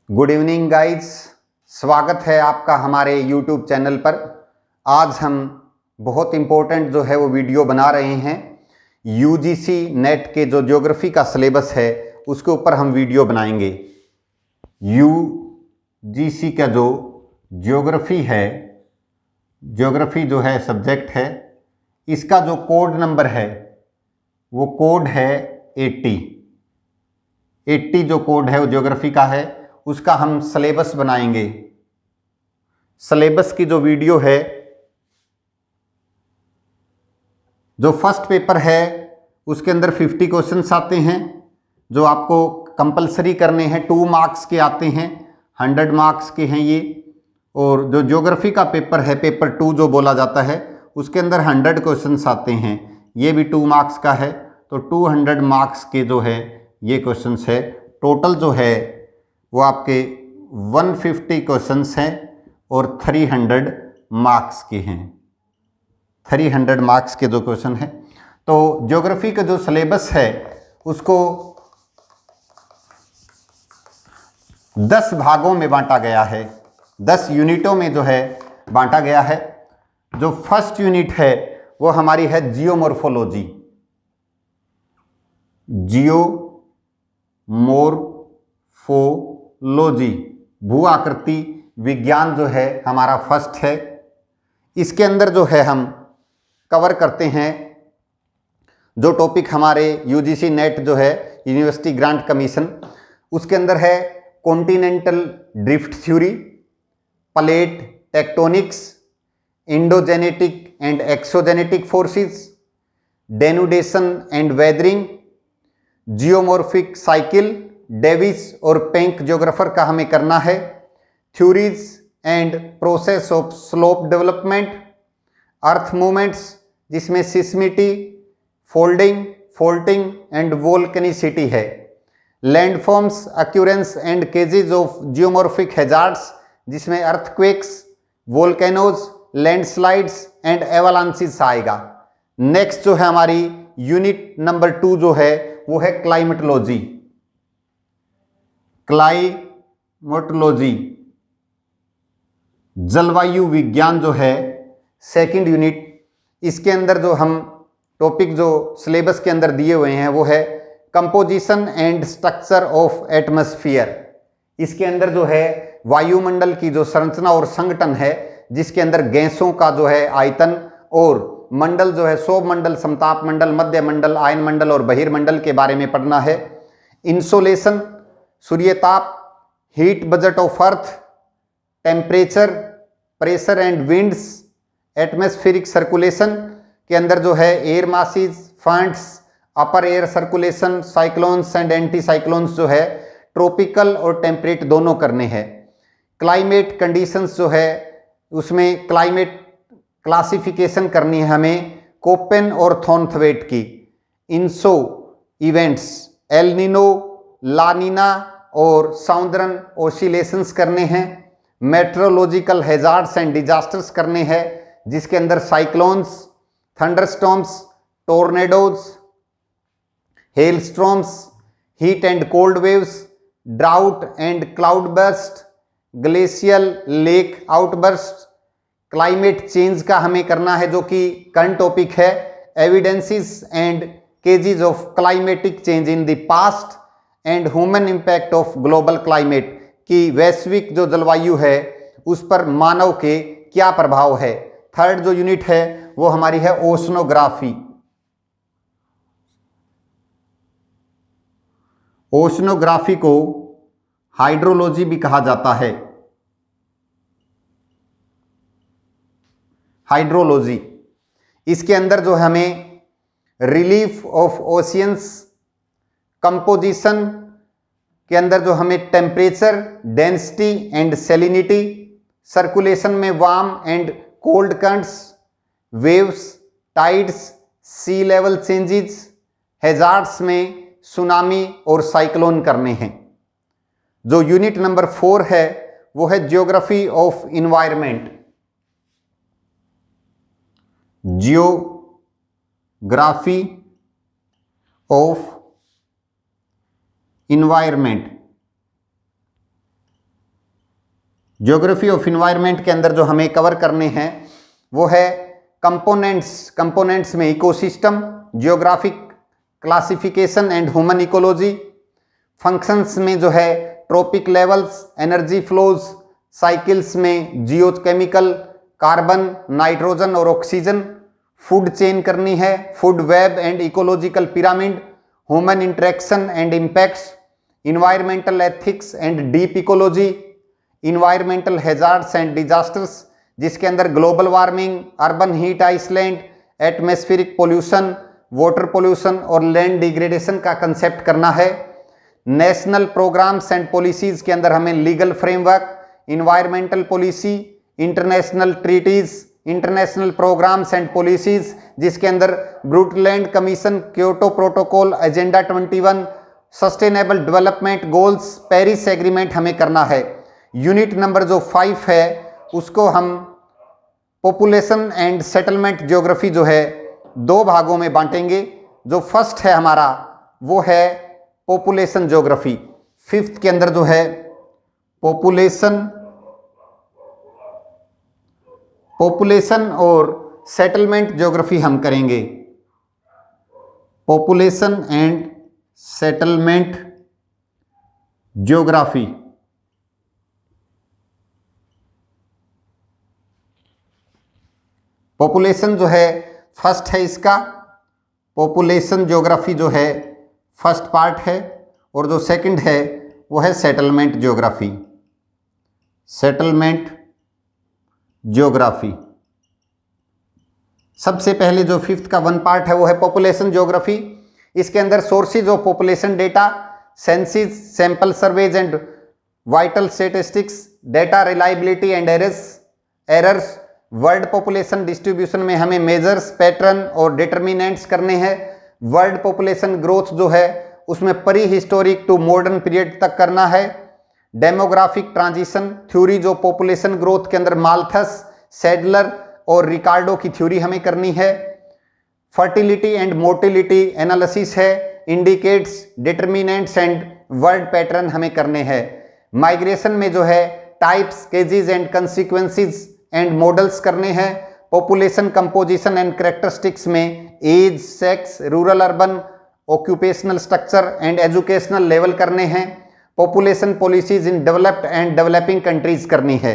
Good evening guys, स्वागत है आपका हमारे यूट्यूब चैनल पर। आज हम बहुत इम्पोर्टेंट जो है वो वीडियो बना रहे हैं। यूजीसी नेट के जो ज्योग्राफी का सिलेबस है उसके ऊपर हम वीडियो बनाएंगे। यूजीसी का जो ज्योग्राफी है, ज्योग्राफी जो है सब्जेक्ट है, इसका जो कोड नंबर है वो कोड है 80 जो कोड है वो ज्योग्राफी का है, उसका हम सिलेबस बनाएंगे। सिलेबस की जो वीडियो है, जो फर्स्ट पेपर है उसके अंदर 50 क्वेश्चंस आते हैं जो आपको कंपलसरी करने हैं। 2 मार्क्स के आते हैं, 100 मार्क्स के हैं ये। और जो ज्योग्राफी का पेपर है, पेपर 2 जो बोला जाता है, उसके अंदर 100 क्वेश्चंस आते हैं, ये भी 2 मार्क्स का है। तो 200 मार्क्स के जो है ये क्वेश्चंस है। टोटल जो है वो आपके 150 क्वेश्चंस हैं और 300 मार्क्स के हैं। 300 मार्क्स के जो क्वेश्चन हैं। तो ज्योग्राफी का जो सिलेबस है उसको 10 भागों में बांटा गया है, 10 यूनिटों में जो है बांटा गया है। जो फर्स्ट यूनिट है वो हमारी है जियोमॉर्फोलॉजी। जियोमॉर्फोलॉजी, भू आकृति विज्ञान जो है हमारा फर्स्ट है। इसके अंदर जो है हम कवर करते हैं जो टॉपिक हमारे यूजीसी नेट जो है यूनिवर्सिटी ग्रांट कमीशन, उसके अंदर है continental drift theory, plate tectonics, endogenetic and exogenetic forces, denudation and weathering, geomorphic cycle, Davis और पेंक ज्योग्राफर का हमें करना है। Theories and process of slope development, earth movements जिसमें seismicity, folding, faulting and volcanicity है। Landforms, occurrence and causes of geomorphic hazards जिसमें earthquakes, volcanoes, landslides and avalanches आएगा। Next जो है हमारी यूनिट नंबर 2 जो है वो है क्लाइमेटोलॉजी। क्लाइमेटोलॉजी, जलवायु विज्ञान जो है सेकंड यूनिट। इसके अंदर जो हम टॉपिक जो सिलेबस के अंदर दिए हुए हैं वो है composition and structure of atmosphere. इसके अंदर जो है वायुमंडल की जो संरचना और संगठन है, जिसके अंदर गैसों का जो है आयतन और मंडल जो है सौर मंडल, समताप मंडल, मध्य मंडल, आयन मंडल और बहिर्मंडल के बारे में पढ़ना है। इंसोलेशन, सूर्यताप, heat budget of earth, temperature, pressure and winds, atmospheric circulation के अंदर जो है air masses, fronts, upper air circulation, cyclones and anticyclones जो है ट्रॉपिकल और टेम्परेट दोनों करने हैं। क्लाइमेट कंडीशंस जो है उसमें क्लाइमेट क्लासिफिकेशन करनी है हमें कोपेन और थॉर्नथवेट की। इंसो इवेंट्स, एल नीनो, लानीना और साउदर्न ओसिलेशंस करने हैं। मेट्रोलॉजिकल हैजार्ड्स एंड डिजास्टर्स करने हैं जिसके अंदर cyclones, thunderstorms, tornadoes, hailstorms, heat and cold waves, drought and cloud burst, glacial lake outburst. Climate change का हमें करना है जो कि करंट टॉपिक है। Evidences and causes of climatic change in the past and human impact of global climate, की वैश्विक जो जलवायु है उस पर मानव के क्या प्रभाव है। थर्ड जो यूनिट है वो हमारी है ओशनोग्राफी। ओशनोग्राफी को हाइड्रोलॉजी भी कहा जाता है। हाइड्रोलॉजी, इसके अंदर जो हमें रिलीफ ऑफ ओशियंस, कंपोजिशन के अंदर जो हमें temperature, density and salinity, circulation में warm and cold currents, waves, tides, sea level changes, hazards में सुनामी और साइक्लोन करने हैं। जो यूनिट नंबर 4 है वो है geography of environment. Geography of environment geography of environment के अंदर जो हमें कवर करने हैं वो है कंपोनेंट्स में ecosystem, geographic classification and human ecology. Functions में जो है trophic levels, energy flows, cycles में जियोकेमिकल, कार्बन, नाइट्रोजन और ऑक्सीजन। फूड चेन करनी है, food web and ecological pyramid, human interaction and impacts, environmental ethics and deep ecology, environmental hazards and disasters, जिसके अंदर global warming, urban heat island, atmospheric pollution, water pollution और land degradation का concept करना है। National programmes and policies के अंदर हमें legal framework, environmental policy, international treaties, international programmes and policies, जिसके अंदर Brundtland commission, Kyoto protocol, agenda 21, sustainable development goals, Paris agreement हमें करना है। यूनिट नंबर जो 5 है उसको हम पॉपुलेशन एंड सेटलमेंट ज्योग्राफी जो है 2 भागों में बांटेंगे। जो फर्स्ट है हमारा वो है पॉपुलेशन ज्योग्राफी। 5th के अंदर जो है पॉपुलेशन और सेटलमेंट ज्योग्राफी हम करेंगे। Population and settlement geography. Population जो है फर्स्ट है इसका, पॉपुलेशन ज्योग्राफी जो है फर्स्ट पार्ट है, और जो सेकंड है वो है सेटलमेंट ज्योग्राफी। सेटलमेंट ज्योग्राफी सबसे पहले जो 5th का 1 पार्ट है वो है पॉपुलेशन ज्योग्राफी। इसके अंदर sources of population data, census, sample surveys and vital statistics, data reliability and errors. World population distribution में हमें मेजर्स, पैटर्न और डिटर्मिनेंट्स करने हैं। वर्ल्ड पॉपुलेशन ग्रोथ जो है उसमें prehistoric to modern period तक करना है। डेमोग्राफिक ट्रांजिशन थ्योरी जो पॉपुलेशन ग्रोथ के अंदर माल्थस, सैडलर और रिकार्डो की थ्योरी हमें करनी है। फर्टिलिटी एंड मोर्टिलिटी एनालिसिस है, indicates, determinants and world pattern हमें करने हैं। माइग्रेशन में जो है types, causes and consequences and models करने हैं। पॉपुलेशन कंपोजिशन एंड कैरेक्टरिस्टिक्स में age, sex, rural urban, occupational structure and educational level करने हैं। Population policies in developed and developing countries करनी है।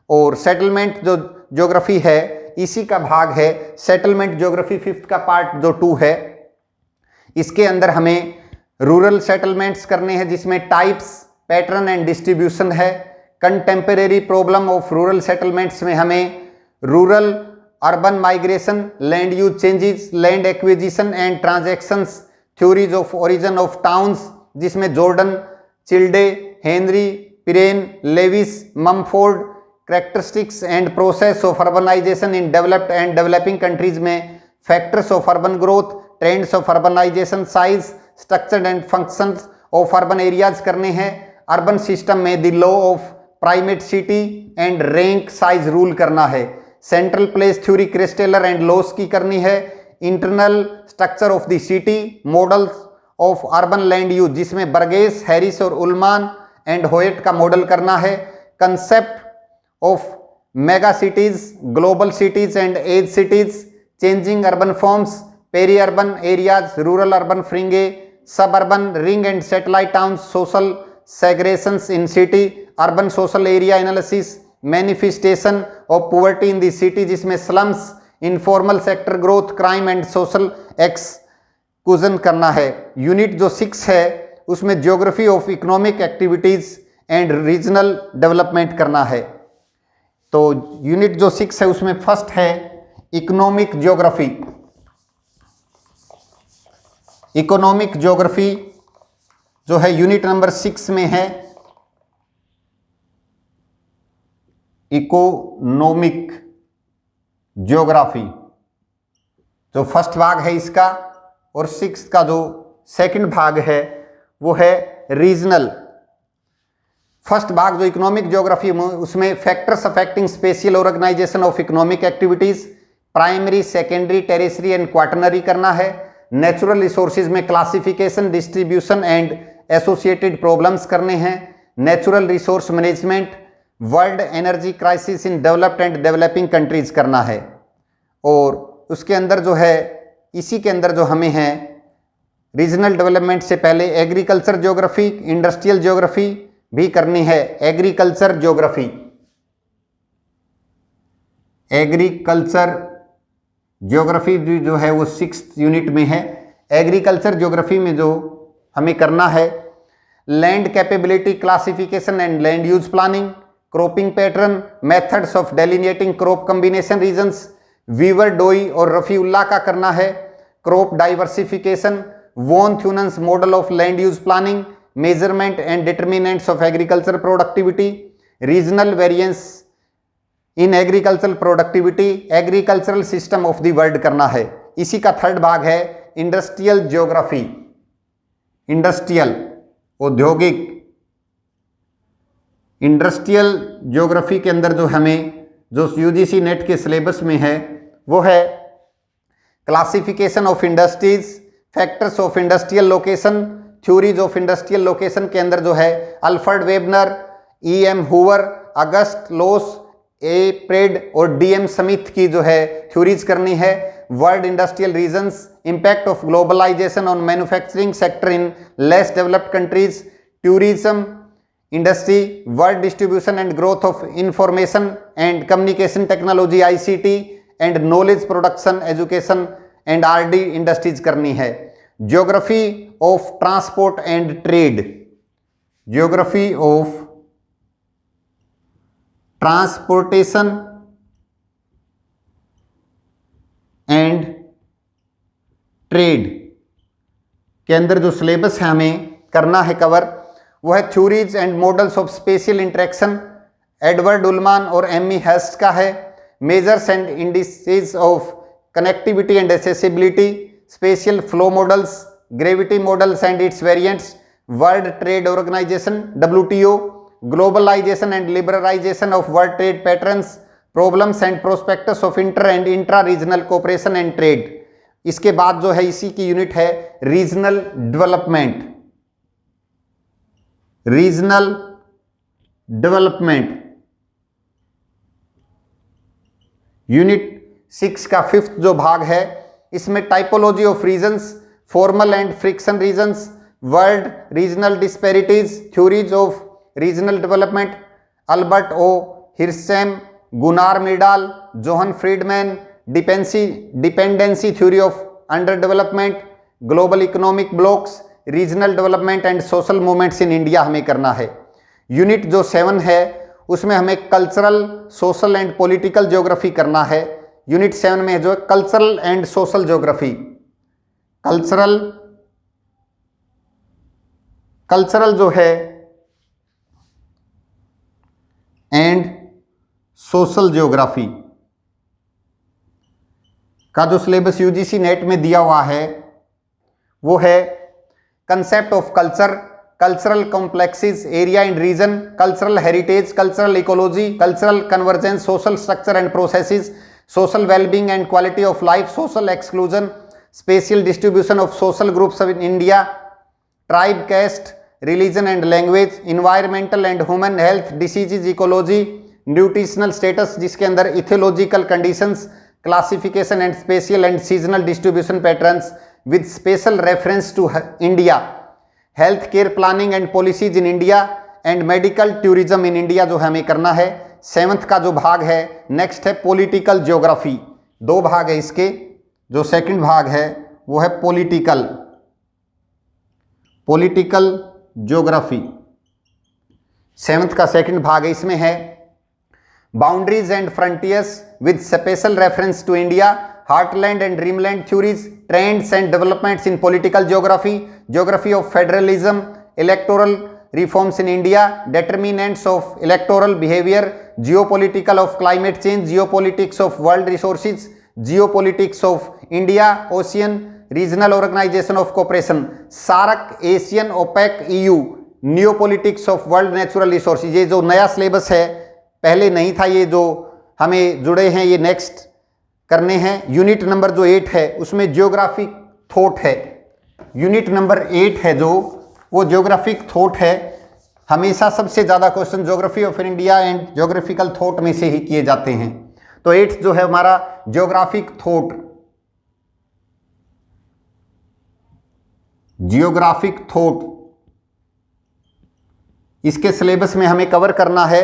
और सेटलमेंट जो ज्योग्राफी है इसी का भाग है सेटलमेंट ज्योग्राफी 5th का पार्ट जो 2 है। इसके अंदर हमें रूरल सेटलमेंट्स करने हैं जिसमें टाइप्स, पैटर्न एंड डिस्ट्रीब्यूशन है। Contemporary problem of rural settlements में हमें rural urban migration, land use changes, land acquisition and transactions, theories of origin of towns, जिसमें Jordan, Childe, Henry, Pirenne, Lewis, Mumford, characteristics and process of urbanisation in developed and developing countries में factors of urban growth, trends of urbanisation, size, structure and functions of urban areas करने हैं। Urban system में the law of primate city and rank size rule करना है। Central place theory Christaller and Losch की करनी है। Internal structure of the city, models of urban land use, जिसमें Burgess, Harris और उल्मान एंड होयट का model करना है। Concept of mega cities, global cities and edge cities, changing urban forms, peri urban areas, rural urban fringe, suburban ring and satellite town, social segregations in city, urban social area analysis, manifestation of poverty in the city, जिसमें slums, informal sector growth, crime and social exclusion करना है। Unit जो 6 है उसमें geography of economic activities and regional development करना है। तो unit जो 6 है उसमें फर्स्ट है इकोनॉमिक ज्योग्राफी। इकोनॉमिक ज्योग्राफी जो है यूनिट नंबर 6 में है इकोनॉमिक ज्योग्राफी, जो फर्स्ट भाग है इसका, और 6 का जो सेकंड भाग है वो है रीजनल। फर्स्ट भाग जो इकोनॉमिक ज्योग्राफी उसमें factors affecting spatial organisation of economic activities, primary, secondary, territory and quaternary करना है। नेचुरल रिसोर्सेज में classification, distribution and associated problems करने हैं। Natural resource management, world energy crisis in developed and developing countries करना है। और उसके अंदर जो है, इसी के अंदर जो हमें है रीजनल डेवलपमेंट से पहले एग्रीकल्चर ज्योग्राफी, इंडस्ट्रियल ज्योग्राफी भी करनी है। एग्रीकल्चर ज्योग्राफी, एग्रीकल्चर ज्योग्राफी जो है वो 6th यूनिट में है। एग्रीकल्चर ज्योग्राफी में जो हमें करना है land capability classification and land use planning, cropping pattern, methods of delineating crop combination regions, Weaver Doi और रफीउल्ला का करना है। Crop diversification, von Thunen's model of land use planning, measurement and determinants of agriculture productivity, regional variance in agricultural productivity, agricultural system of the world करना है। इसी का 3rd भाग है इंडस्ट्रियल ज्योग्राफी, इंडस्ट्रियल औद्योगिक। इंडस्ट्रियल ज्योग्राफी के अंदर जो हमें जो यूजीसी नेट के सिलेबस में है वो है classification of industries, factors of industrial location, theories of industrial location के अंदर जो है Alfred Weber, E.M. Hoover, August Losch, A Pred और D.M. स्मिथ की जो है थ्योरीज करनी है। World industrial regions, impact of globalisation on manufacturing sector in less developed countries, tourism industry, world distribution and growth of information and communication technology ICT and knowledge production education and RD industries करनी है। Geography of transport and trade, geography of transportation and trade के अंदर जो syllabus है हमें करना है cover वो है theories and models of spatial interaction, Edward Ullman और एमी हेस्ट का है। Measures and indices of connectivity and accessibility, spatial flow models, gravity models and its variants, world trade organisation WTO, globalisation and liberalisation of world trade patterns, problems and prospects of inter and intra regional cooperation and trade. इसके बाद जो है इसी की unit है regional development, regional development. Unit 6 का 5th जो भाग है इसमें typology of regions, formal and friction regions, world regional disparities, theories of regional development, Albert O Hirschman, Gunnar Myrdal, John Friedmann, dependency theory of underdevelopment, global economic blocks, regional development and social movements in India हमें करना है। Unit जो 7 है उसमें हमें cultural, social and political geography करना है। Unit 7 में जो cultural and social geography, cultural जो है एंड सोशल ज्योग्राफी का जो सिलेबस यूजीसी नेट में दिया हुआ है वो है concept of culture, cultural complexes, area and region, cultural heritage, cultural ecology, cultural convergence, social structure and processes, social wellbeing and quality of life, social exclusion, spatial distribution of social groups in India, tribe, caste, religion and language, environmental and human health, diseases, ecology, nutritional status जिसके अंदर etiological conditions, classification and spatial and seasonal distribution patterns with special reference to India, health care planning and policies in India and medical tourism in India जो हमें करना है। 7th का जो भाग है नेक्स्ट है पॉलिटिकल ज्योग्राफी। 2 भाग है इसके, जो 2nd भाग है वो है पॉलिटिकल ज्योग्राफी। 7th का 2nd भाग है, इसमें है boundaries and frontiers with special reference to India, heartland and rimland theories, trends and developments in political geography, geography of federalism, electoral reforms in India, determinants of electoral behaviour, geopolitical of climate change, geopolitics of world resources, geopolitics of India ocean, regional organisation of cooperation, SAARC, ASEAN, OPEC, EU, new politics of world natural resources. ये जो नया syllabus है पहले नहीं था, ये जो हमें जुड़े हैं ये नेक्स्ट करने हैं। यूनिट नंबर जो 8 है उसमें ज्योग्राफिक थॉट है। यूनिट नंबर 8 है जो वो ज्योग्राफिक थॉट है, हमेशा सबसे ज़्यादा question geography of India and geographical thought में से ही किए जाते हैं। तो 8th जो है हमारा ज्योग्राफिक थॉट, जियोग्राफिक थॉट, इसके सिलेबस में हमें कवर करना है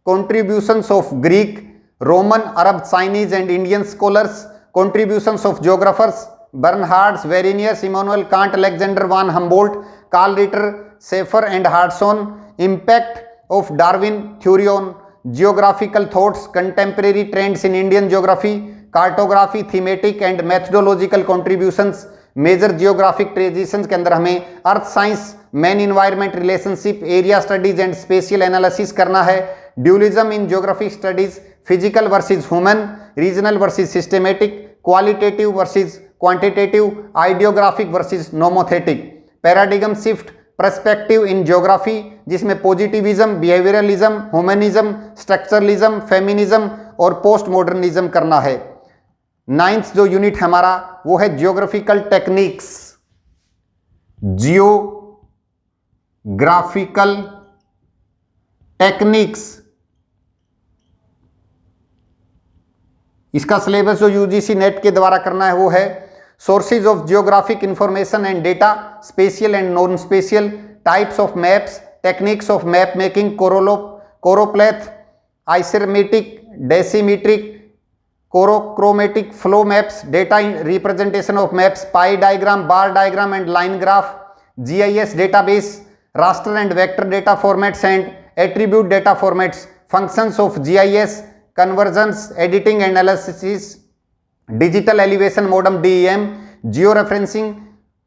contributions of Greek, Roman, Arab, Chinese and Indian scholars, contributions of geographers Bernhard, Varenius, Immanuel Kant, Alexander von Humboldt, Karl Ritter, Schaefer and Hartshorne, impact of Darwin theory on geographical thoughts, contemporary trends in Indian geography, cartography, thematic and methodological contributions, major geographic traditions के अंदर हमें earth science, man environment relationship, area studies and special analysis करना है, dualism in geographic studies, physical versus human, regional versus systematic, qualitative versus quantitative, ideographic versus nomothetic, paradigm shift, perspective in geography, जिसमें positivism, behaviouralism, humanism, structuralism, feminism और post modernism करना है। 9th जो unit हमारा वो है जियोग्राफिकल टेक्निक्स, जियोग्राफिकल टेक्निक्स। इसका syllabus जो यूजीसी नेट के द्वारा करना है वो है sources of geographic information and data, spatial and non spatial, types of maps, techniques of map making, choropleth, isarithmic, dasymetric, chorochromatic flow maps, data representation of maps, pie diagram, bar diagram and line graph, GIS database, raster and vector data formats and attribute data formats, functions of GIS, conversions, editing and analysis, digital elevation model DEM, geo referencing,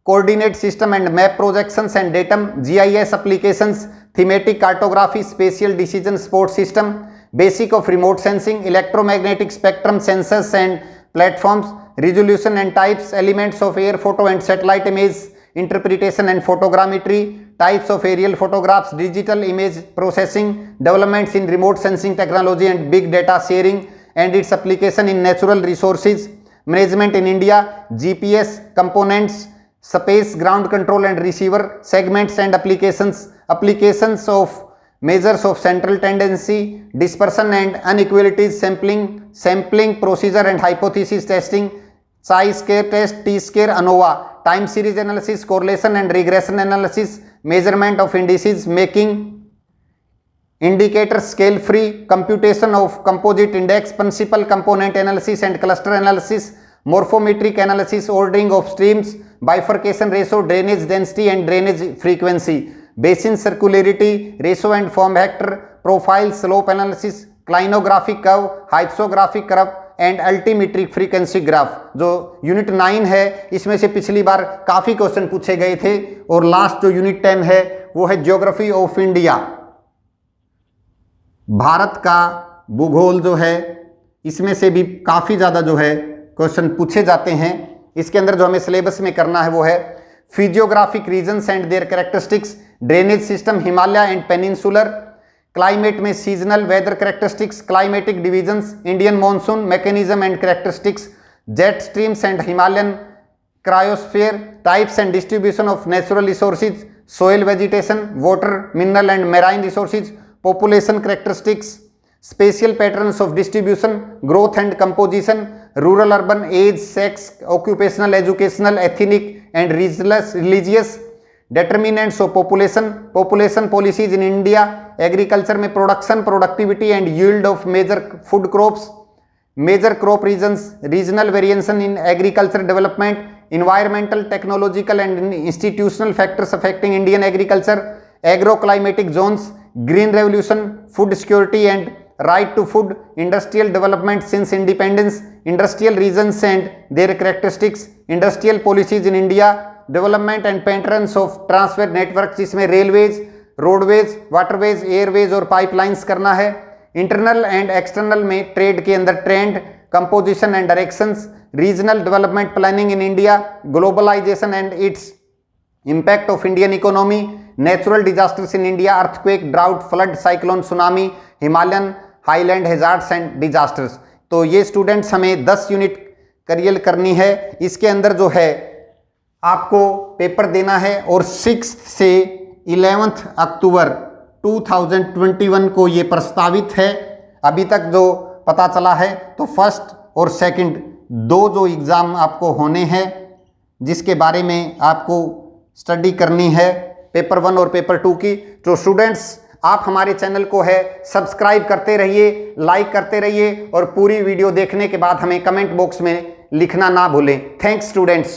coordinate system and map projections and datum, GIS applications, thematic cartography, spatial decision support system, basic of remote sensing, electromagnetic spectrum sensors and platforms, resolution and types, elements of air photo and satellite image interpretation and photogrammetry, types of aerial photographs, digital image processing, developments in remote sensing technology and big data sharing and its application in natural resources management in India, GPS components, space ground control and receiver segments and applications, applications of measures of central tendency, dispersion and inequalities, sampling procedure and hypothesis testing, chi-square test, t-square, ANOVA, time series analysis, correlation and regression analysis, measurement of indices, making indicator scale free, computation of composite index, principal component analysis and cluster analysis, morphometric analysis, ordering of streams, bifurcation ratio, drainage density and drainage frequency, basin circularity ratio and form vector, profile slope analysis, clinographic curve, hypsographic curve and altimetric frequency graph. जो unit 9 है इसमें से पिछली बार काफ़ी question पूछे गए थे। और लास्ट जो यूनिट 10 है वो है ज्योग्राफी ऑफ इंडिया, भारत का भूगोल जो है इसमें से भी काफ़ी ज़्यादा जो है क्वेश्चन पूछे जाते हैं। इसके अंदर जो हमें सिलेबस में करना है वो है physiographic regions and their characteristics, drainage system Himalaya and peninsular, climate में seasonal weather characteristics, climatic divisions, Indian monsoon mechanism and characteristics, jet streams and Himalayan cryosphere, types and distribution of natural resources, soil vegetation, water mineral and marine resources, population characteristics, spatial patterns of distribution, growth and composition, rural urban, age, sex, occupational, educational, ethnic and religious, determinants of population policies in India, agriculture में production, productivity and yield of major food crops, major crop regions, regional variation in agriculture development, environmental, technological and institutional factors affecting Indian agriculture, agroclimatic zones, green revolution, food security and right to food, industrial development since independence, industrial regions and their characteristics, industrial policies in India, development and patterns of transport network, जिसमें railways, roadways, waterways, airways और pipelines करना है। Internal and external में trade के अंदर trend, composition and directions, regional development planning in India, globalisation and its impact of Indian economy, natural disasters in India, earthquake, drought, flood, cyclone, tsunami, Himalayan highland hazards and disasters. तो ये students हमें 10 unit clear करनी है। इसके अंदर जो है आपको पेपर देना है और 6 से 11 अक्टूबर 2021 को ये प्रस्तावित है। अभी तक जो पता चला है तो फर्स्ट और सेकंड दो जो एग्ज़ाम आपको होने हैं, जिसके बारे में आपको स्टडी करनी है, पेपर 1 और पेपर 2 की। तो स्टूडेंट्स, आप हमारे चैनल को है सब्सक्राइब करते रहिए, लाइक करते रहिए और पूरी वीडियो देखने के बाद हमें कमेंट बॉक्स में लिखना ना भूलें। Thanks students.